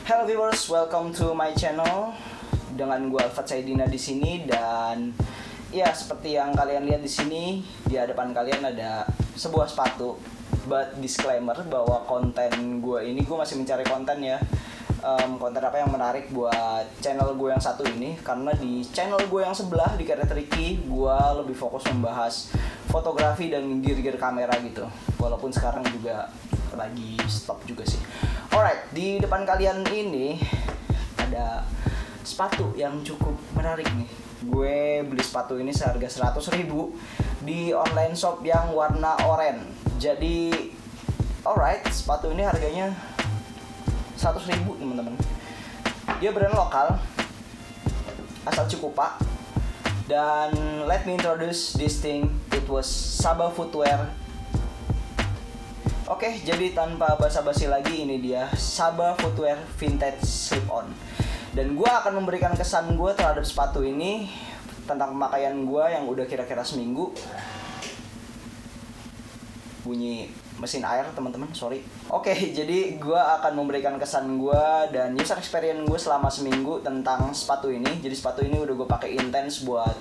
Hello viewers, welcome to my channel. Dengan gue Alfat Saidina di sini dan ya seperti yang kalian lihat di sini di hadapan kalian ada sebuah sepatu. But disclaimer bahwa konten gue ini gue masih mencari konten ya. Konten apa yang menarik buat channel gue yang satu ini, karena di channel gue yang sebelah di Karet Ricky gue lebih fokus membahas fotografi dan gear-gear kamera gitu. Walaupun sekarang juga lagi stop juga sih. Alright, di depan kalian ini ada sepatu yang cukup menarik nih. Gue beli sepatu ini seharga 100.000 di online shop yang warna oranye. Jadi alright, sepatu ini harganya 100.000 teman-teman. Dia brand lokal asal Cikupa. Dan let me introduce this thing. It was Sabah Footwear. Oke, jadi tanpa basa-basi lagi, ini dia Sabah Footwear Vintage Slip-On. Dan gue akan memberikan kesan gue terhadap sepatu ini, tentang pemakaian gue yang udah kira-kira seminggu. Bunyi mesin air teman-teman, sorry. Oke, jadi gue akan memberikan kesan gue dan user experience gue selama seminggu tentang sepatu ini. Jadi sepatu ini udah gue pakai intens buat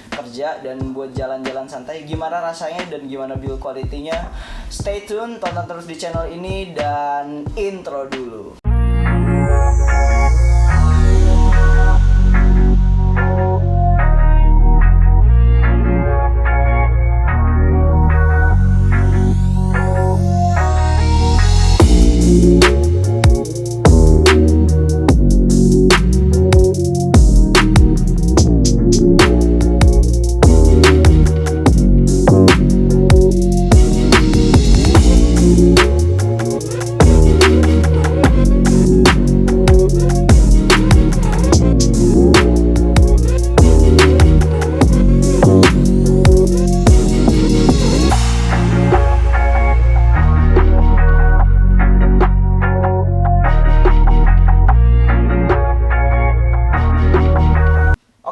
kerja dan buat jalan-jalan santai. Gimana rasanya dan gimana build quality-nya? Stay tune, tonton terus di channel ini dan intro dulu.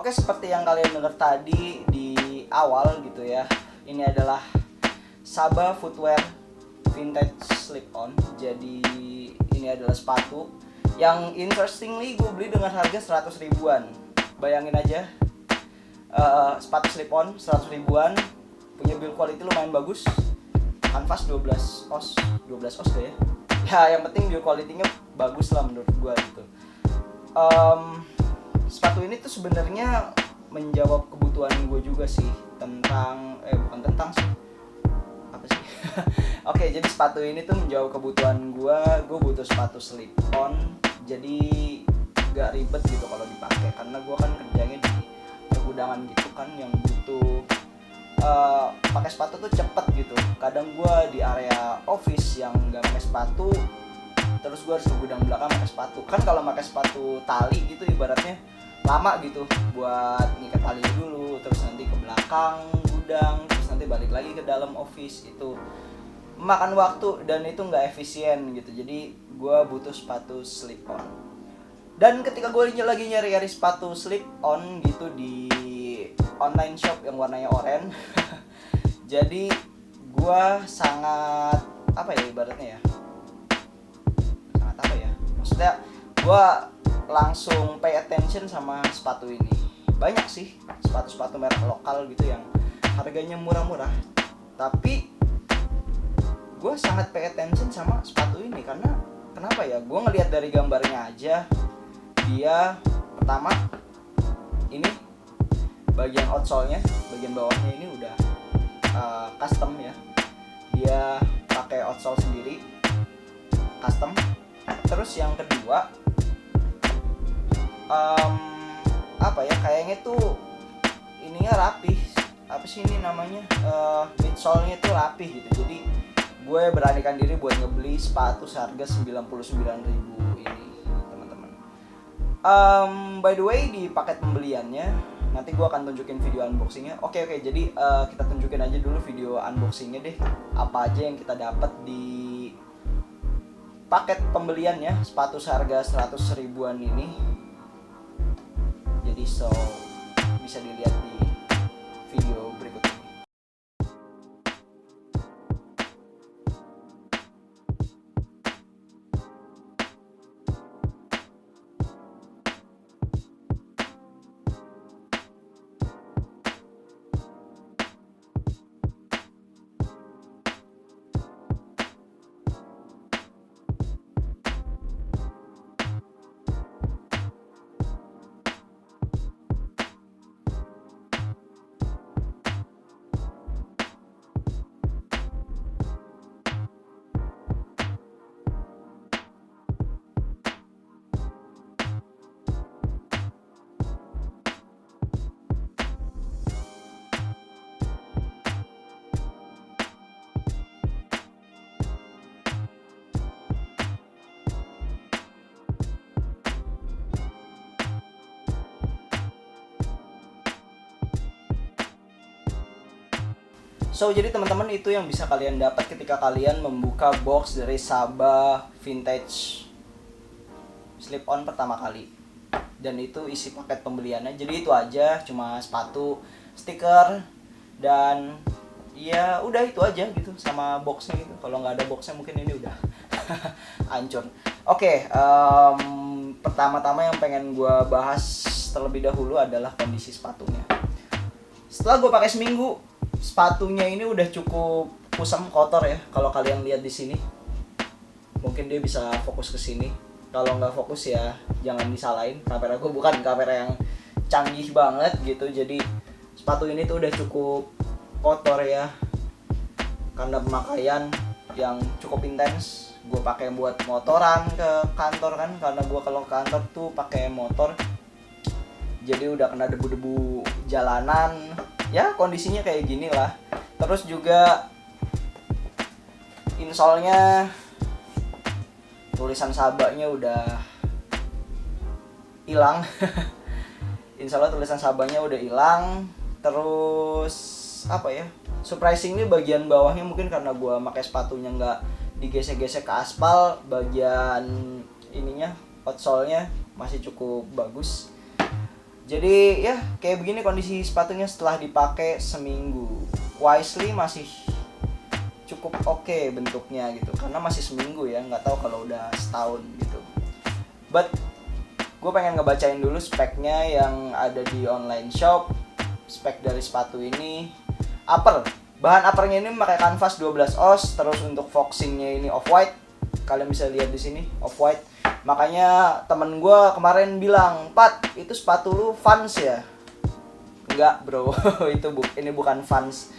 Oke, seperti yang kalian dengar tadi di awal gitu ya, ini adalah Sabah Footwear Vintage Slip-On. Jadi ini adalah sepatu yang interestingly gue beli dengan harga 100 ribuan. Bayangin aja, sepatu slip-on 100 ribuan, punya build quality lumayan bagus, kanvas 12 oz gak ya? Ya yang penting build quality-nya bagus lah menurut gue gitu. Sepatu ini tuh sebenarnya menjawab kebutuhan gue juga sih tentang bukan tentang sih apa sih Oke, jadi sepatu ini tuh menjawab kebutuhan gue butuh sepatu slip on, jadi gak ribet gitu kalau dipakai, karena gue kan kerjanya di pergudangan gitu kan, yang butuh pakai sepatu tuh cepet gitu. Kadang gue di area office yang gak pakai sepatu, terus gue harus ke gudang belakang pakai sepatu. Kan kalau pakai sepatu tali gitu ibaratnya lama gitu buat ngikat tali dulu, terus nanti ke belakang gudang, terus nanti balik lagi ke dalam office, itu makan waktu dan itu nggak efisien gitu. Jadi gue butuh sepatu slip on. Dan ketika gue lagi nyari sepatu slip on gitu di online shop yang warnanya oranye jadi gue sangat apa ya ibaratnya ya, sangat apa ya, maksudnya gue langsung pay attention sama sepatu ini. Banyak sih sepatu-sepatu merek lokal gitu yang harganya murah-murah, tapi gue sangat pay attention sama sepatu ini karena kenapa ya, gue ngelihat dari gambarnya aja, dia pertama ini bagian outsole-nya, bagian bawahnya ini udah custom ya, dia pakai outsole sendiri custom. Terus yang kedua apa ya, kayaknya tuh ininya rapih, apa sih ini namanya, midsole-nya tuh rapih gitu. Jadi gue beranikan diri buat ngebeli sepatu seharga 99.000 ini teman-teman. By the way, di paket pembeliannya nanti gue akan tunjukin video unboxingnya. Oke, jadi kita tunjukin aja dulu video unboxingnya deh, apa aja yang kita dapat di paket pembeliannya sepatu seharga 100 ribuan ini. Jadi bisa dilihat di video berikut ini. So jadi teman-teman, itu yang bisa kalian dapat ketika kalian membuka box dari Sabah Vintage slip on pertama kali. Dan itu isi paket pembeliannya. Jadi itu aja, cuma sepatu, stiker, dan ya udah itu aja gitu sama boxnya gitu. Kalau nggak ada boxnya mungkin ini udah hancur. Oke, pertama-tama yang pengen gue bahas terlebih dahulu adalah kondisi sepatunya. Setelah gue pakai seminggu, sepatunya ini udah cukup kusam, kotor ya. Kalau kalian lihat di sini, mungkin dia bisa fokus ke sini. Kalau nggak fokus ya jangan disalahin. Kamera gue bukan kamera yang canggih banget gitu. Jadi sepatu ini tuh udah cukup kotor ya, karena pemakaian yang cukup intens. Gue pakai buat motoran ke kantor kan, karena gue kalau ke kantor tuh pakai motor. Jadi udah kena debu-debu jalanan. Ya kondisinya kayak gini lah. Terus juga insole-nya, tulisan Sabahnya udah hilang. Insole tulisan Sabahnya udah hilang. Terus apa ya, surprisingly bagian bawahnya mungkin karena gue pakai sepatunya nggak digesek-gesek ke aspal, bagian ininya, outsole-nya masih cukup bagus. Jadi ya kayak begini kondisi sepatunya setelah dipakai seminggu. Wisely masih cukup oke bentuknya gitu, karena masih seminggu ya, nggak tahu kalau udah setahun gitu. But gue pengen ngebacain dulu speknya yang ada di online shop. Spek dari sepatu ini, upper, bahan uppernya ini pakai kanvas 12 oz. Terus untuk foxingnya ini off white, kalian bisa lihat di sini off white. Makanya temen gue kemarin bilang, "Pat, itu sepatu lu Vans ya?" Enggak bro, ini bukan Vans.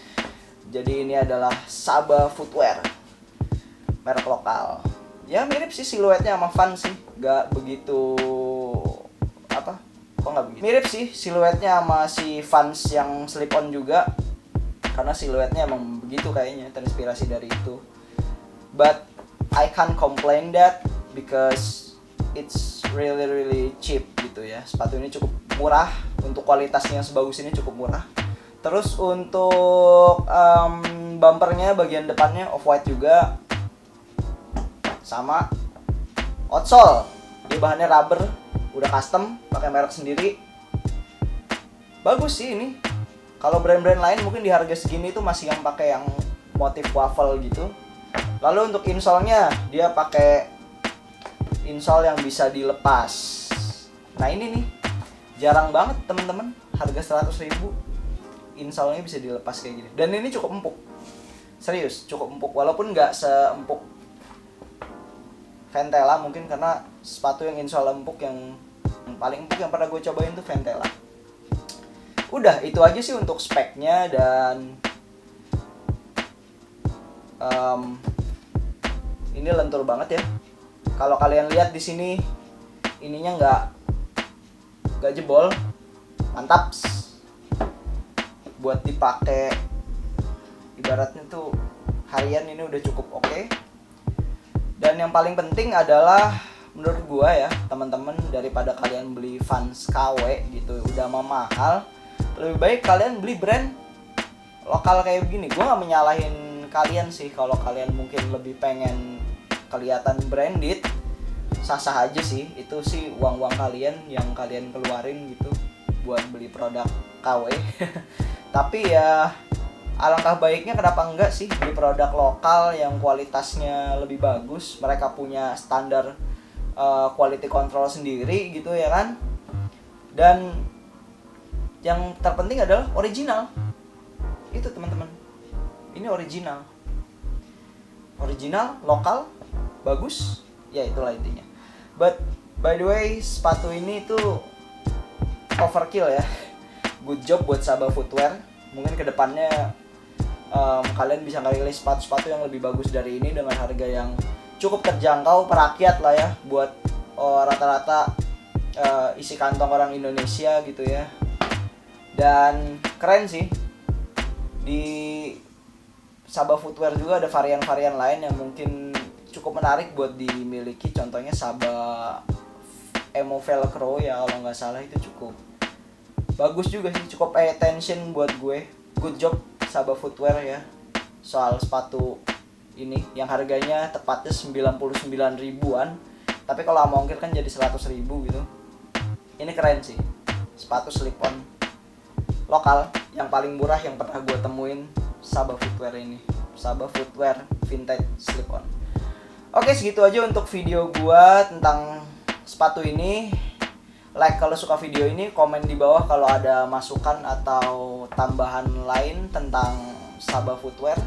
Jadi ini adalah Sabah Footwear, merek lokal. Ya mirip sih siluetnya sama Vans sih, nggak begitu apa? Kok nggak begitu? Mirip sih siluetnya sama si Vans yang slip on juga, karena siluetnya emang begitu kayaknya, terinspirasi dari itu. But I can't complain that because it's really cheap gitu ya. Sepatu ini cukup murah, untuk kualitasnya yang sebagus ini cukup murah. Terus untuk bumpernya bagian depannya off white juga, sama outsole dia bahannya rubber, udah custom, pakai merek sendiri. Bagus sih ini. Kalau brand-brand lain mungkin di harga segini tuh masih yang pakai yang motif waffle gitu. Lalu untuk insole-nya dia pakai insole yang bisa dilepas. Nah ini nih, jarang banget temen-temen, harga 100.000 insole-nya bisa dilepas kayak gini. Dan ini cukup empuk, serius cukup empuk, walaupun nggak seempuk Ventela mungkin, karena sepatu yang insole empuk yang paling empuk yang pernah gue cobain tuh Ventela. Udah itu aja sih untuk speknya. Dan ini lentur banget ya. Kalau kalian lihat di sini, ininya nggak jebol, mantap. Buat dipakai ibaratnya tuh harian ini udah cukup oke. Dan yang paling penting adalah menurut gua ya teman-teman, daripada kalian beli Vans KW gitu udah mahal, lebih baik kalian beli brand lokal kayak begini. Gua nggak menyalahin kalian sih, kalau kalian mungkin lebih pengen kelihatan branded, sah-sah aja sih. Itu sih uang-uang kalian yang kalian keluarin gitu buat beli produk KW. Tapi ya alangkah baiknya kenapa enggak sih beli produk lokal yang kualitasnya lebih bagus. Mereka punya standar quality control sendiri gitu ya kan. Dan yang terpenting adalah original. Itu teman-teman, ini original, lokal, bagus, ya itulah intinya. But by the way, sepatu ini tuh overkill ya. Good job buat Sabah Footwear. Mungkin kedepannya kalian bisa ngerilis sepatu-sepatu yang lebih bagus dari ini dengan harga yang cukup terjangkau, perakyat lah ya, buat rata-rata isi kantong orang Indonesia gitu ya. Dan keren sih, di Sabah Footwear juga ada varian-varian lain yang mungkin cukup menarik buat dimiliki. Contohnya Sabah Emo Velcro ya kalau nggak salah, itu cukup bagus juga sih, cukup pay attention buat gue. Good job Sabah Footwear ya, soal sepatu ini yang harganya tepatnya 99 ribuan, tapi kalau sama ongkir kan jadi 100 ribu gitu. Ini keren sih, sepatu slip on lokal yang paling murah yang pernah gue temuin, Sabah Footwear ini, Sabah Footwear vintage slip on. Oke, segitu aja untuk video gue tentang sepatu ini. Like kalau suka video ini, komen di bawah kalau ada masukan atau tambahan lain tentang Sabah Footwear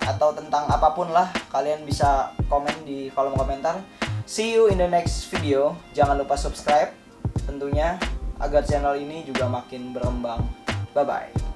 atau tentang apapun lah, kalian bisa komen di kolom komentar. See you in the next video. Jangan lupa subscribe tentunya agar channel ini juga makin berkembang. Bye bye.